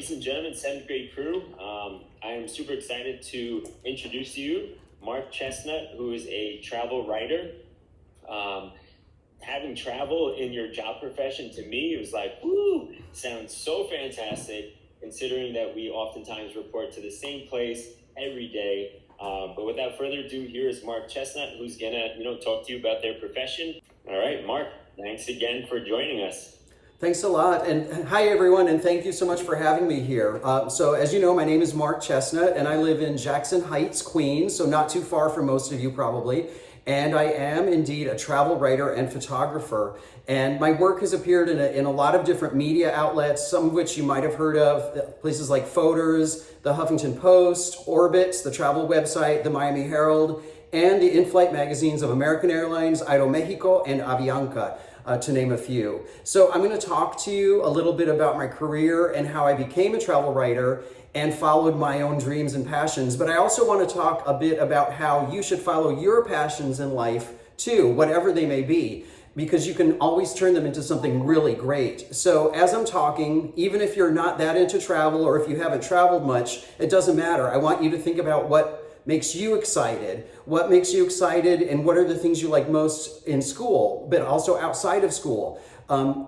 ladies and gentlemen, 7th grade crew, I am super excited to introduce to you Mark Chestnut, who is a travel writer. Having travel in your job profession, to me, it was like, woo, sounds so fantastic, considering that we oftentimes report to the same place every day. But without further ado, here is Mark Chestnut, who's gonna, talk to you about their profession. All right, Mark, thanks again for joining us. Thanks a lot, and hi everyone, and thank you so much for having me here. So as you know, my name is Mark Chestnut, and I live in Jackson Heights, Queens, so not too far from most of you probably. And I am indeed a travel writer and photographer. And my work has appeared in a lot of different media outlets, some of which you might have heard of, places like Photos, the Huffington Post, Orbitz, the travel website, the Miami Herald, and the in-flight magazines of American Airlines, Aeromexico, and Avianca. To name a few. So I'm going to talk to you a little bit about my career and how I became a travel writer and followed my own dreams and passions. But I also want to talk a bit about how you should follow your passions in life too, whatever they may be, because you can always turn them into something really great. So as I'm talking, even if you're not that into travel or if you haven't traveled much, it doesn't matter. I want you to think about what makes you excited, and what are the things you like most in school, but also outside of school.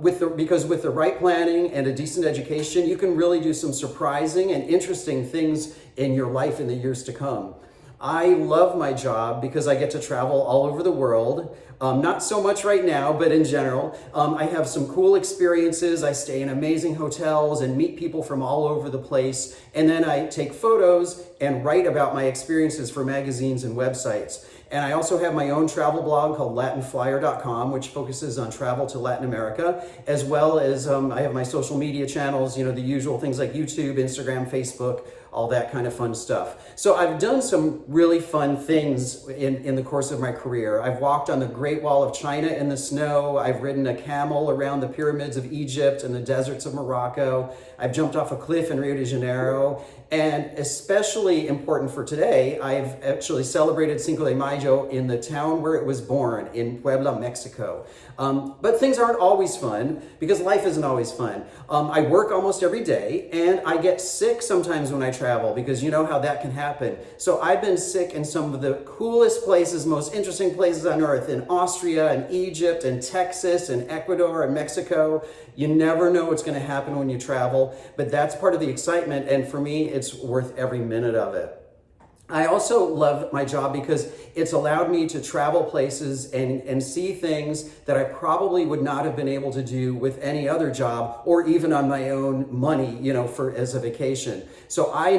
Because with the right planning and a decent education, you can really do some surprising and interesting things in your life in the years to come. I love my job because I get to travel all over the world. Not so much right now, but in general. I have some cool experiences. I stay in amazing hotels and meet people from all over the place. And then I take photos and write about my experiences for magazines and websites. And I also have my own travel blog called LatinFlyer.com, which focuses on travel to Latin America, as well as I have my social media channels, the usual things like YouTube, Instagram, Facebook, all that kind of fun stuff. So I've done some really fun things in the course of my career. I've walked on the Great Wall of China in the snow. I've ridden a camel around the pyramids of Egypt and the deserts of Morocco. I've jumped off a cliff in Rio de Janeiro. And especially important for today, I've actually celebrated Cinco de Mayo in the town where it was born, in Puebla, Mexico. But things aren't always fun, because life isn't always fun. I work almost every day, and I get sick sometimes when I travel, because you know how that can happen. So I've been sick in some of the coolest places, most interesting places on earth, in Austria and Egypt and Texas and Ecuador and Mexico. You never know what's going to happen when you travel, but that's part of the excitement, and for me, it's worth every minute of it. I also love my job because it's allowed me to travel places and see things that I probably would not have been able to do with any other job or even on my own money, as a vacation. So I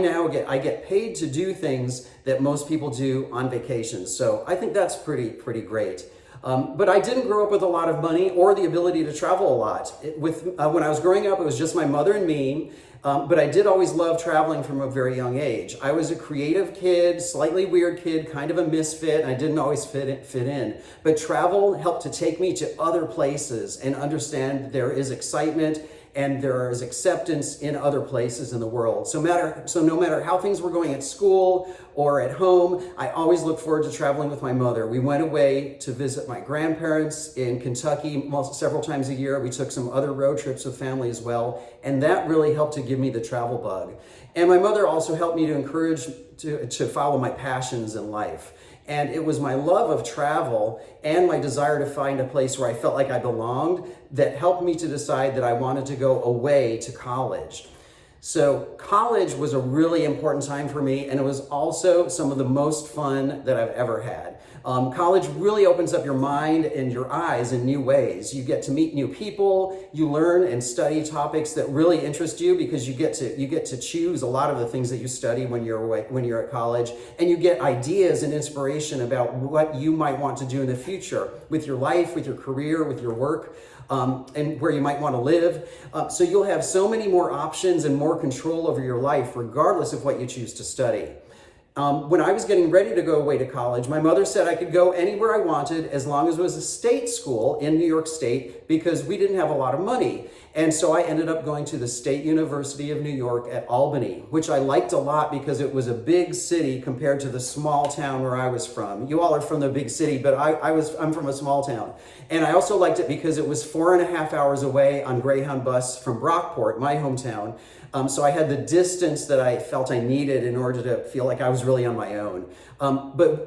get paid to do things that most people do on vacations. So I think that's pretty great. But I didn't grow up with a lot of money or the ability to travel a lot. When I was growing up, it was just my mother and me. But I did always love traveling from a very young age. I was a creative kid, slightly weird kid, kind of a misfit, and I didn't always fit in. But travel helped to take me to other places and understand there is excitement and there is acceptance in other places in the world. So no matter how things were going at school or at home, I always looked forward to traveling with my mother. We went away to visit my grandparents in Kentucky several times a year. We took some other road trips with family as well, and that really helped to give me the travel bug. And my mother also helped me to encourage to follow my passions in life. And it was my love of travel and my desire to find a place where I felt like I belonged that helped me to decide that I wanted to go away to college. So college was a really important time for me, and it was also some of the most fun that I've ever had. College really opens up your mind and your eyes in new ways. You get to meet new people, you learn and study topics that really interest you because you get to choose a lot of the things that you study when you're at college, and you get ideas and inspiration about what you might want to do in the future with your life, with your career, with your work. And where you might want to live. So you'll have so many more options and more control over your life, regardless of what you choose to study. When I was getting ready to go away to college, my mother said I could go anywhere I wanted as long as it was a state school in New York State because we didn't have a lot of money. And so I ended up going to the State University of New York at Albany, which I liked a lot because it was a big city compared to the small town where I was from. You all are from the big city, but I'm from a small town. And I also liked it because it was 4.5 hours away on Greyhound bus from Brockport, my hometown. So I had the distance that I felt I needed in order to feel like I was really on my own.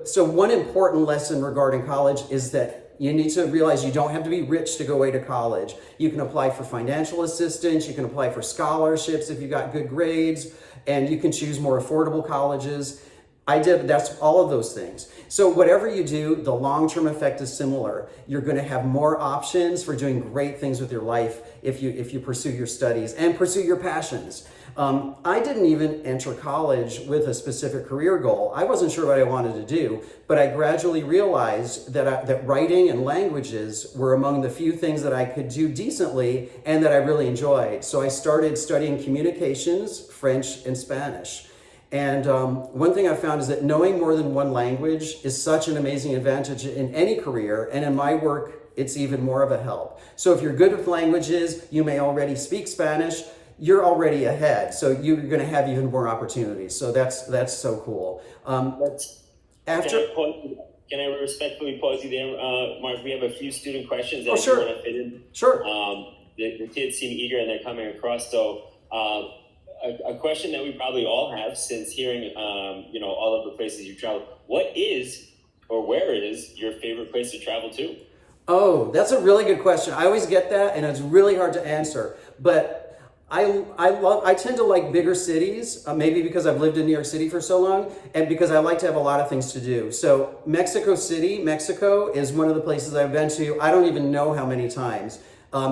So one important lesson regarding college is that you need to realize you don't have to be rich to go away to college. You can apply for financial assistance, you can apply for scholarships if you got good grades, and you can choose more affordable colleges. That's all of those things. So whatever you do, the long-term effect is similar. You're going to have more options for doing great things with your life if you pursue your studies and pursue your passions. I didn't even enter college with a specific career goal. I wasn't sure what I wanted to do, but I gradually realized that writing and languages were among the few things that I could do decently and that I really enjoyed. So I started studying communications, French, and Spanish. And one thing I found is that knowing more than one language is such an amazing advantage in any career, and in my work, it's even more of a help. So if you're good with languages, you may already speak Spanish, you're already ahead. So you're going to have even more opportunities. So that's so cool. Can I respectfully pause you there, Mark? We have a few student questions that sure. I want to fit in. Sure. The kids seem eager and they're coming across. So a question that we probably all have since hearing, all of the places you traveled. What is or where is your favorite place to travel to? Oh, that's a really good question. I always get that, and it's really hard to answer. But I tend to like bigger cities, maybe because I've lived in New York City for so long, and because I like to have a lot of things to do. So Mexico City, Mexico is one of the places I've been to. I don't even know how many times.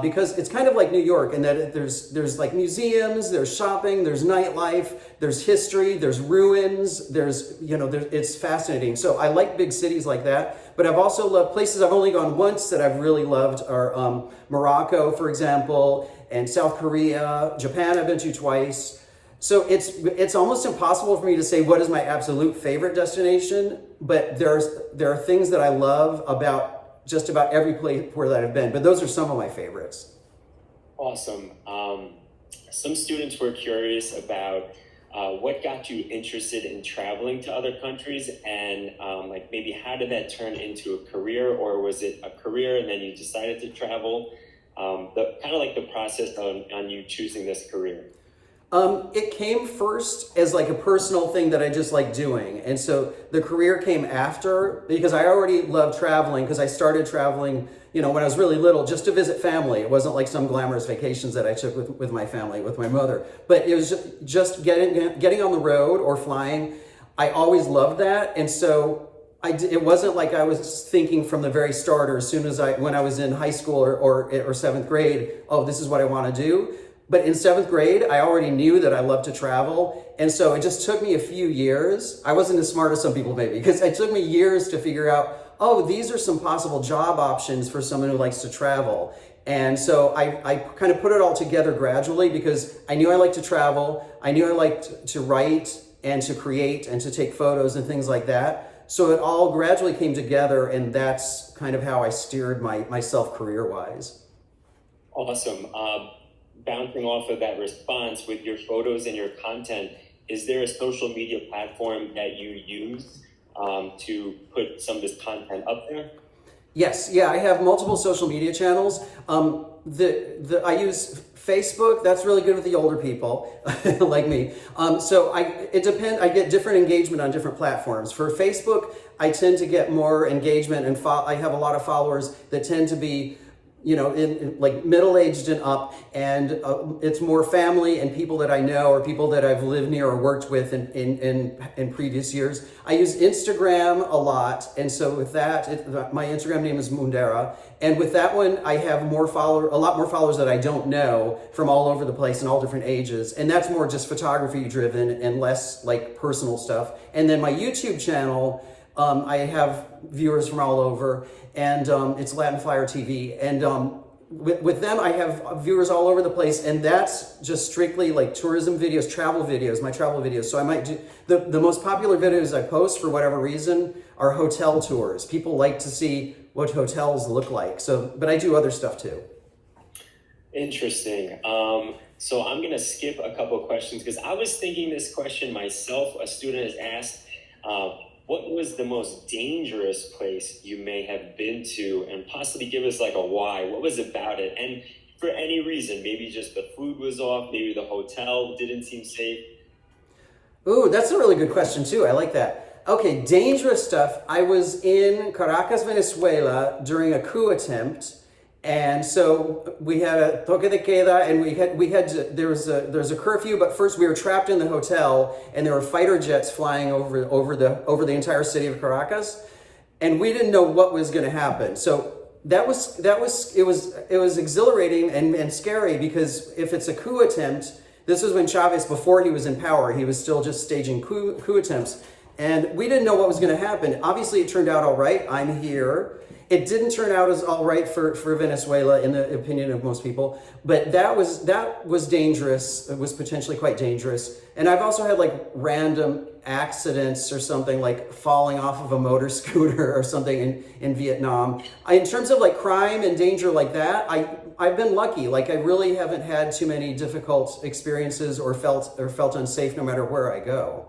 Because it's kind of like New York in that there's like museums, there's shopping, there's nightlife, there's history, there's ruins, it's fascinating. So I like big cities like that, but I've also loved places I've only gone once that I've really loved are Morocco, for example, and South Korea. Japan I've been to twice. So it's almost impossible for me to say what is my absolute favorite destination, but there are things that I love about just about every place where that I've been, but those are some of my favorites. Awesome. Some students were curious about what got you interested in traveling to other countries, and maybe how did that turn into a career, or was it a career and then you decided to travel? The process on you choosing this career. It came first as like a personal thing that I just like doing. And so the career came after, because I already loved traveling, because I started traveling, when I was really little, just to visit family. It wasn't like some glamorous vacations that I took with my family, with my mother. But it was just getting on the road or flying. I always loved that. And so it wasn't like I was thinking from the very start, or as soon as when I was in high school or seventh grade, oh, this is what I want to do. But in seventh grade, I already knew that I loved to travel. And so it just took me a few years. I wasn't as smart as some people maybe, because it took me years to figure out, oh, these are some possible job options for someone who likes to travel. And so I kind of put it all together gradually, because I knew I liked to travel. I knew I liked to write and to create and to take photos and things like that. So it all gradually came together, and that's kind of how I steered myself career-wise. Awesome. Bouncing off of that response with your photos and your content, is there a social media platform that you use to put some of this content up there? Yes, I have multiple social media channels. I use Facebook. That's really good with the older people like me. It depends. I get different engagement on different platforms. For Facebook, I tend to get more engagement, and I have a lot of followers that tend to be in like middle-aged and up, and it's more family and people that I know or people that I've lived near or worked with in previous years. I use Instagram a lot, and so with that, my Instagram name is Mundera, and with that one, I have a lot more followers that I don't know from all over the place and all different ages, and that's more just photography driven and less like personal stuff. And then my YouTube channel, I have viewers from all over, and it's Latin Flyer TV. And with them, I have viewers all over the place, and that's just strictly like tourism videos, travel videos, my travel videos. So I might do, the most popular videos I post for whatever reason are hotel tours. People like to see what hotels look like. But I do other stuff too. Interesting. So I'm gonna skip a couple of questions because I was thinking this question myself. A student has asked, what was the most dangerous place you may have been to, and possibly give us like a why. What was about it? And for any reason, maybe just the food was off, maybe the hotel didn't seem safe. Ooh, that's a really good question too. I like that. Okay, dangerous stuff. I was in Caracas, Venezuela during a coup attempt. And so we had a toque de queda, and there was a curfew. But first, we were trapped in the hotel, and there were fighter jets flying over the entire city of Caracas, and we didn't know what was going to happen. So it was exhilarating and scary, because if it's a coup attempt, this was when Chavez, before he was in power, he was still just staging coup attempts, and we didn't know what was going to happen. Obviously, it turned out all right. I'm here. It didn't turn out as all right for Venezuela, in the opinion of most people, but that was dangerous. It was potentially quite dangerous. And I've also had like random accidents or something, like falling off of a motor scooter or something in Vietnam. In terms of like crime and danger like that, I've been lucky. Like, I really haven't had too many difficult experiences or felt unsafe no matter where I go.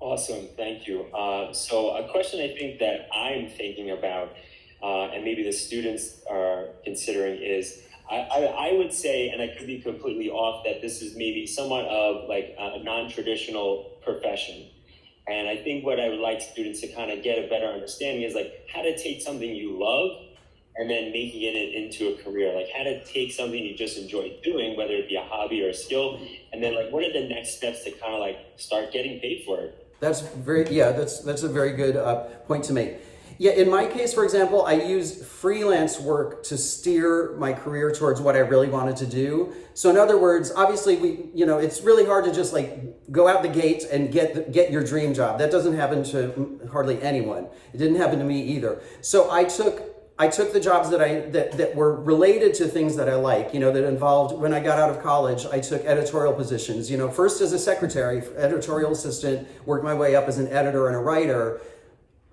Awesome, thank you. So a question I think that I'm thinking about, and maybe the students are considering, is I would say, and I could be completely off, that this is maybe somewhat of like a non-traditional profession. And I think what I would like students to kind of get a better understanding is like how to take something you love and then making it into a career, like how to take something you just enjoy doing, whether it be a hobby or a skill, and then like what are the next steps to kind of like start getting paid for it. That's a very good point to make. Yeah, in my case, for example, I used freelance work to steer my career towards what I really wanted to do. So in other words, obviously it's really hard to just like go out the gate and get your dream job. That doesn't happen to hardly anyone. It didn't happen to me either. So I took the jobs that were related to things that I like, that involved, when I got out of college, I took editorial positions, first as a secretary, editorial assistant, worked my way up as an editor and a writer.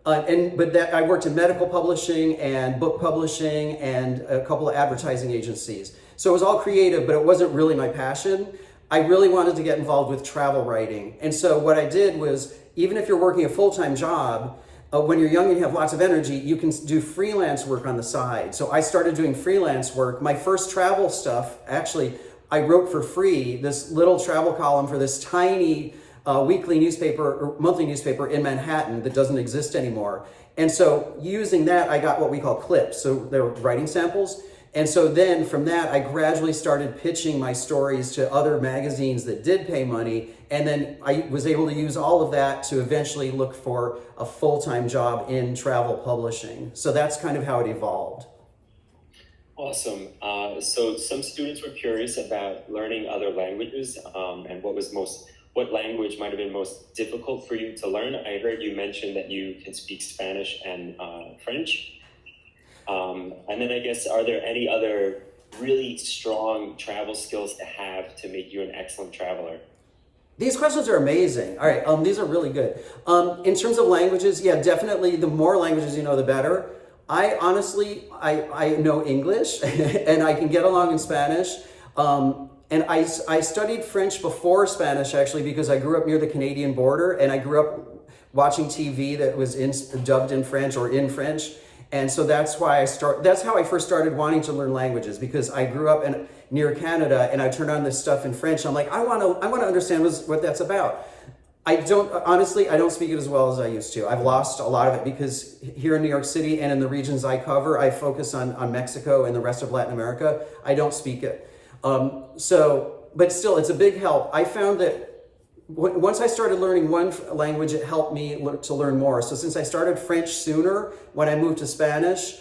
But I worked in medical publishing and book publishing and a couple of advertising agencies. So it was all creative, but it wasn't really my passion. I really wanted to get involved with travel writing. And so what I did was, even if you're working a full-time job, when you're young and you have lots of energy, you can do freelance work on the side. So I started doing freelance work. My first travel stuff, actually, I wrote for free this little travel column for this tiny weekly newspaper or monthly newspaper in Manhattan that doesn't exist anymore. And so using that, I got what we call clips. So they were writing samples. And so then from that, I gradually started pitching my stories to other magazines that did pay money. And then I was able to use all of that to eventually look for a full-time job in travel publishing. So that's kind of how it evolved. Awesome. So some students were curious about learning other languages, and what language might have been most difficult for you to learn. I heard you mention that you can speak Spanish and French. And then I guess, are there any other really strong travel skills to have to make you an excellent traveler? These questions are amazing. All right, these are really good. In terms of languages, yeah, definitely the more languages you know, the better. I honestly know English and I can get along in Spanish. And I studied French before Spanish, actually, because I grew up near the Canadian border and I grew up watching TV that was dubbed in French or in French. And so that's how I first started wanting to learn languages, because I grew up near Canada and I turned on this stuff in French. I'm like, I want to understand what that's about. I don't speak it as well as I used to. I've lost a lot of it because here in New York City and in the regions I cover, I focus on Mexico and the rest of Latin America. I don't speak it. But still, it's a big help. I found that once I started learning one language, it helped me to learn more. So since I started French sooner, when I moved to Spanish,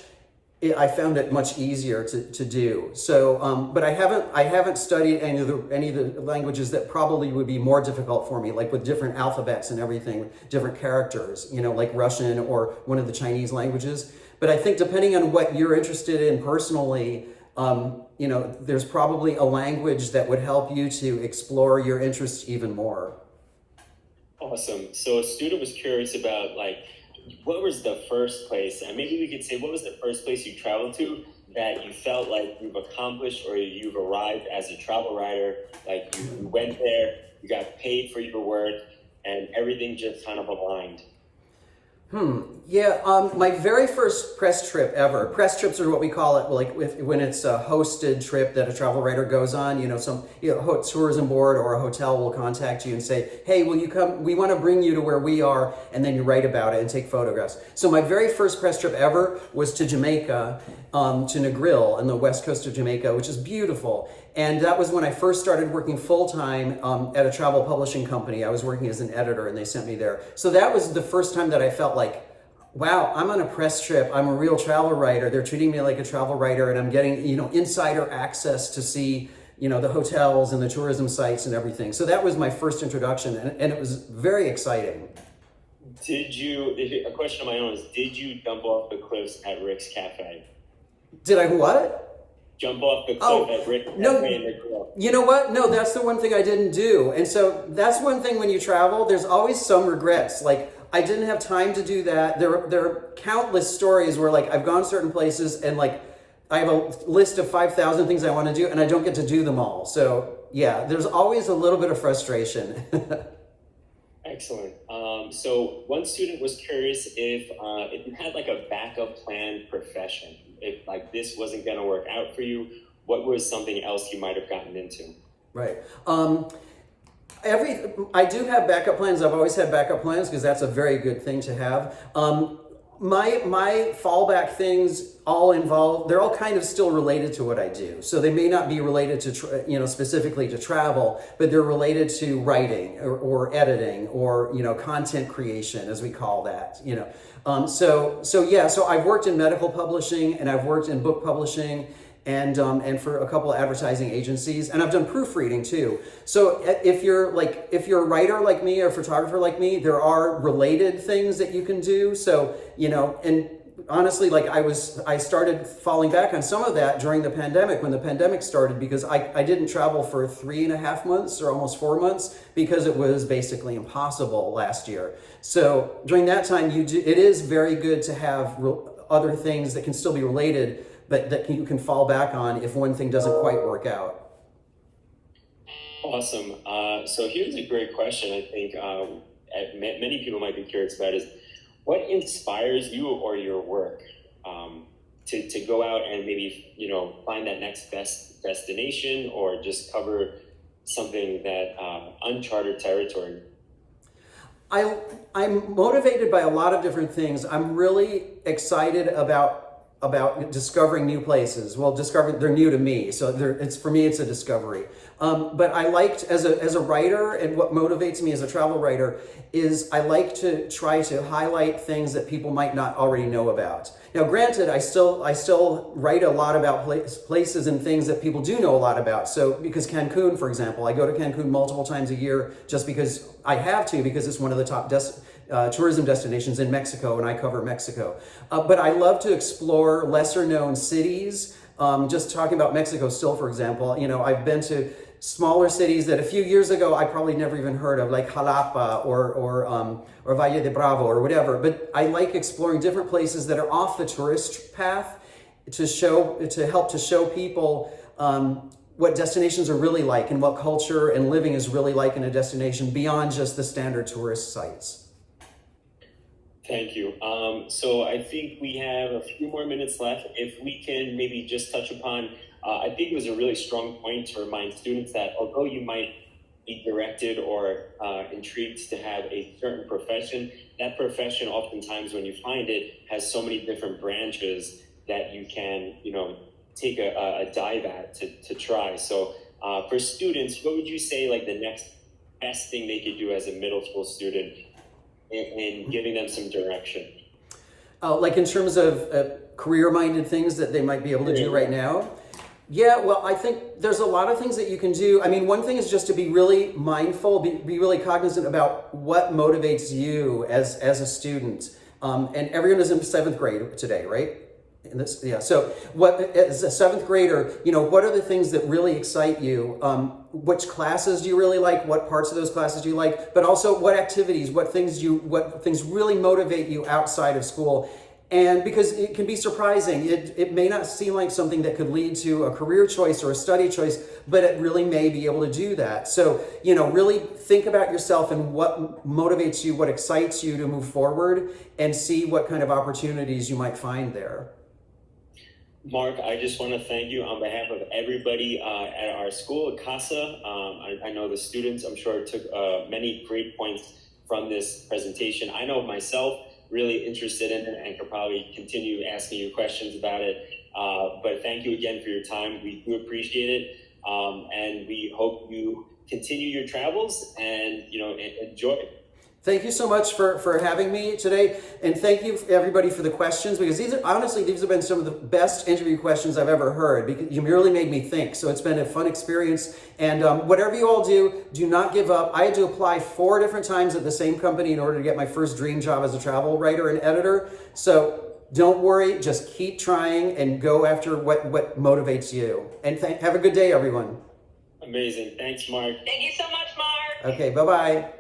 I found it much easier to do. So, but I haven't studied any of the languages that probably would be more difficult for me, like with different alphabets and everything, different characters, like Russian or one of the Chinese languages. But I think depending on what you're interested in personally, there's probably a language that would help you to explore your interests even more. Awesome. So a student was curious about what was the first place, and maybe we could say, what was the first place you traveled to that you felt like you've accomplished or you've arrived as a travel writer? Like you went there, you got paid for your work, and everything just kind of aligned. Yeah, my very first press trip ever. Press trips are what we call it, like when it's a hosted trip that a travel writer goes on. Some tourism board or a hotel will contact you and say, "Hey, will you come? We want to bring you to where we are," and then you write about it and take photographs. So my very first press trip ever was to Jamaica, to Negril on the west coast of Jamaica, which is beautiful. And that was when I first started working full-time at a travel publishing company. I was working as an editor and they sent me there. So that was the first time that I felt like, wow, I'm on a press trip. I'm a real travel writer. They're treating me like a travel writer and I'm getting, insider access to see, the hotels and the tourism sites and everything. So that was my first introduction and it was very exciting. A question of my own is, did you jump off the cliffs at Rick's Cafe? Did I what? Jump off the cliff at Rick's Cafe in Negril? You know what? No, that's the one thing I didn't do. And so that's one thing when you travel, there's always some regrets. Like, I didn't have time to do that. There are countless stories where like I've gone certain places and like I have a list of 5,000 things I want to do and I don't get to do them all. So yeah, there's always a little bit of frustration. Excellent. So one student was curious if you had like a backup plan profession, if like this wasn't going to work out for you, what was something else you might have gotten into? Right. I do have backup plans. I've always had backup plans because that's a very good thing to have. My fallback things they're all kind of still related to what I do. So they may not be related to, specifically to travel, but they're related to writing or editing or, content creation, as we call that, So I've worked in medical publishing and I've worked in book publishing and for a couple of advertising agencies, and I've done proofreading too. So if you're a writer like me or a photographer like me, there are related things that you can do. So, and honestly, like I started falling back on some of that during the pandemic, when the pandemic started, because I didn't travel for 3.5 months or almost 4 months because it was basically impossible last year. So during that time, it is very good to have other things that can still be related, but that you can fall back on if one thing doesn't quite work out. Awesome. So here's a great question I think many people might be curious about is, what inspires you or your work to go out and maybe, find that next best destination or just cover something that uncharted territory? I'm motivated by a lot of different things. I'm really excited about discovering new places. Well, they're new to me, so for me it's a discovery. But I liked as a writer, and what motivates me as a travel writer is I like to try to highlight things that people might not already know about. Now, granted, I still write a lot about places and things that people do know a lot about. So, because Cancun, for example, I go to Cancun multiple times a year just because I have to, because it's one of the top tourism destinations in Mexico, and I cover Mexico. But I love to explore lesser known cities. Just talking about Mexico still, for example, I've been to smaller cities that a few years ago I probably never even heard of, like Jalapa or Valle de Bravo or whatever. But I like exploring different places that are off the tourist path to help to show people what destinations are really like and what culture and living is really like in a destination beyond just the standard tourist sites. Thank you. So I think we have a few more minutes left. If we can maybe just touch upon, I think it was a really strong point to remind students that although you might be directed or intrigued to have a certain profession, that profession oftentimes when you find it has so many different branches that you can, take a dive at to try. So for students, what would you say like the next best thing they could do as a middle school student in giving them some direction? Like in terms of career-minded things that they might be able to do right now? Yeah, well, I think there's a lot of things that you can do. I mean, one thing is just to be really mindful, be really cognizant about what motivates you as a student. And everyone is in 7th grade today, right? So as a 7th grader, what are the things that really excite you? Which classes do you really like? What parts of those classes do you like? But also what activities, what things really motivate you outside of school? And because it can be surprising, it may not seem like something that could lead to a career choice or a study choice, but it really may be able to do that. So, really think about yourself and what motivates you, what excites you to move forward, and see what kind of opportunities you might find there. Mark, I just want to thank you on behalf of everybody at our school, CASA. I know the students, I'm sure, took many great points from this presentation. I know myself, really interested in it and could probably continue asking you questions about it. But thank you again for your time. We do appreciate it. And we hope you continue your travels and, enjoy. Thank you so much for having me today. And thank you everybody for the questions, because these have been some of the best interview questions I've ever heard, because you really made me think. So it's been a fun experience. And whatever you all do not give up. I had to apply 4 different times at the same company in order to get my first dream job as a travel writer and editor. So don't worry, just keep trying and go after what motivates you. And have a good day, everyone. Amazing. Thanks, Mark. Thank you so much, Mark. Okay, bye-bye.